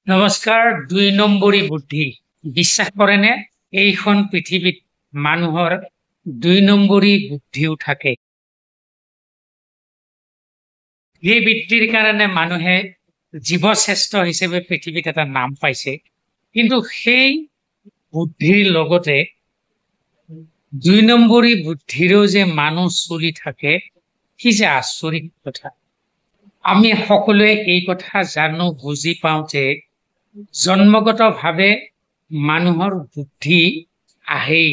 নমস্কাৰ। ২ নম্বৰী বুদ্ধি বিশ্বাস কৰেনে? এইখন পৃথিৱীত মানুহৰ ২ নম্বৰী বুদ্ধিও থাকে। এই বৃত্তিৰ কাৰণে মানুহে জীৱশ্ৰেষ্ঠ হিচাপে পৃথিৱীত এটা নাম পাইছে। কিন্তু সেই বুদ্ধিৰ লগতে ২ নম্বৰী বুদ্ধিৰো যে মানুহ চলি থাকে, কি যে আচৰিত কথা। আমি সকলোৱে এই কথা জানো, বুজি পাওঁ যে জন্মগতভাৱে মানুহৰ বুদ্ধি আহেই।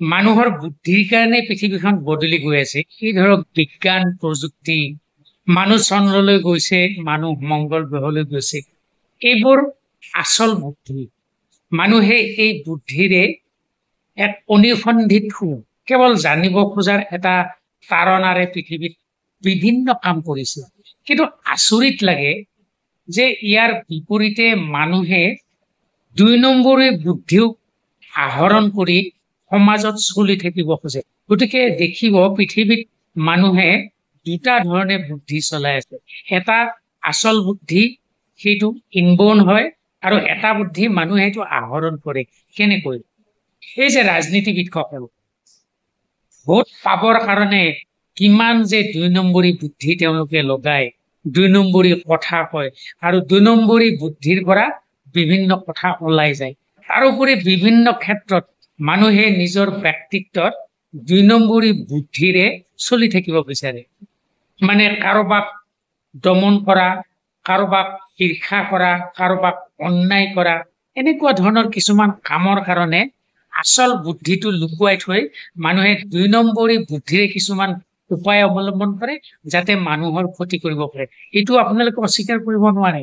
মানুহৰ বুদ্ধিৰ কাৰণে পৃথিৱীখন বদলি গৈ আছে। এই ধৰক বিজ্ঞান প্ৰযুক্তি, মানুহ চন্দ্ৰলৈ গৈছে, মানুহ মংগল গ্ৰহলৈ গৈছে, এইবোৰ আচল বুদ্ধি। মানুহে এই বুদ্ধিৰে এক অনিসন্ধিত কেৱল জানিব খোজাৰ এটা তাৰণাৰে পৃথিৱীত বিভিন্ন কাম কৰিছে। কিন্তু আচৰিত লাগে যে ইয়াৰ বিপৰীতে মানুহে ২ নম্বৰী বুদ্ধিও আহৰণ কৰি সমাজত চলি থাকিব খোজে। গতিকে দেখিব পৃথিৱীত মানুহে ২টা ধৰণে বুদ্ধি চলাই আছে। এটা আচল বুদ্ধি, সেইটো ইনবৰ্ন হয়, আৰু এটা বুদ্ধি মানুহে সেইটো আহৰণ কৰে। কেনেকৈ? এই যে ৰাজনীতিবিদসকল ভোট পাবৰ কাৰণে কিমান যে ২ নম্বৰী বুদ্ধি তেওঁলোকে লগায়, ২ নম্বৰী কথা কয়, আৰু ২ নম্বৰী বুদ্ধিৰ পৰা বিভিন্ন কথা ওলাই যায়। তাৰোপৰি বিভিন্ন ক্ষেত্ৰত মানুহে নিজৰ ব্যক্তিত্বত ২ নম্বৰী বুদ্ধিৰে চলি থাকিব বিচাৰে। মানে কাৰোবাক দমন কৰা, কাৰোবাক ঈৰ্ষা কৰা, কাৰোবাক অন্যায় কৰা, এনেকুৱা ধৰণৰ কিছুমান কামৰ কাৰণে আচল বুদ্ধিটো লুকুৱাই থৈ মানুহে ২ নম্বৰী বুদ্ধিৰে কিছুমান উপায় অৱলম্বন কৰে, যাতে মানুহৰ ক্ষতি কৰিব পাৰে। এইটো আপোনালোকে অস্বীকাৰ কৰিব নোৱাৰে।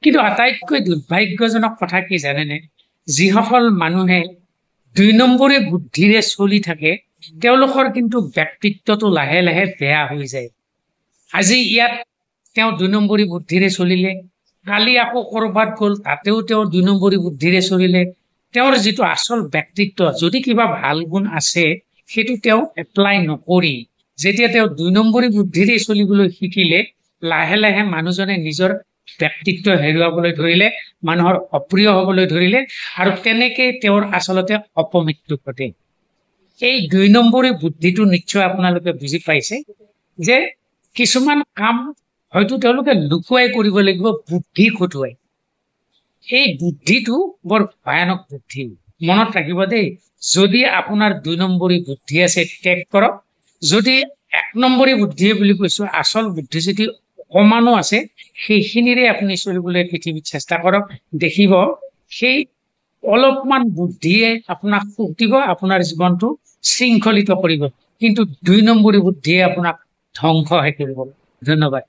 কিন্তু আটাইতকৈ দুৰ্ভাগ্যজনক কথা কি জানেনে? যিসকল মানুহে ২ নম্বৰী বুদ্ধিৰে চলি থাকে, তেওঁলোকৰ কিন্তু ব্যক্তিত্বটো লাহে লাহে বেয়া হৈ যায়। আজি ইয়াত তেওঁ ২ নম্বৰী বুদ্ধিৰে চলিলে, কালি আকৌ কৰবাত গ'ল, তাতেও তেওঁ ২ নম্বৰী বুদ্ধিৰে চলিলে। তেওঁৰ যিটো আচল ব্যক্তিত্ব, যদি কিবা ভাল গুণ আছে, সেইটো তেওঁ এপ্লাই নকৰি যেতিয়া তেওঁ ২ নম্বৰী বুদ্ধিৰে চলিবলৈ শিকিলে, লাহে লাহে মানুহজনে নিজৰ ব্যক্তিত্ব হেৰুৱাবলৈ ধৰিলে, মানুহৰ অপ্ৰিয় হবলৈ ধৰিলে, আৰু তেনেকে তেওঁৰ আচলতে অপমৃত্যু ঘটে। এই ২ নম্বৰী বুদ্ধিটো নিশ্চয় আপোনালোকে বুজি পাইছে যে কিছুমান কাম হয়তো তেওঁলোকে লুকুৱাই কৰিব লাগিব, বুদ্ধি খটুৱাই। এই বুদ্ধিটো বৰ ভয়ানক বুদ্ধি। মনত ৰাখিব দেই, যদি আপোনাৰ ২ নম্বৰী বুদ্ধি আছে, ত্যাগ কৰক। যদি ১ নম্বৰী বুদ্ধি বুলি কৈছো, আচল বুদ্ধি যদি অকমানো আছে, সেইখিনিৰে আপুনি চলিবলৈ পৃথিৱীত চেষ্টা কৰক। দেখিব সেই অলপমান বুদ্ধিয়ে আপোনাক সুখ দিব, আপোনাৰ জীৱনটো শৃংখলিত কৰিব। কিন্তু ২ নম্বৰী বুদ্ধিয়ে আপোনাক ধ্বংসহে কৰিব। ধন্যবাদ।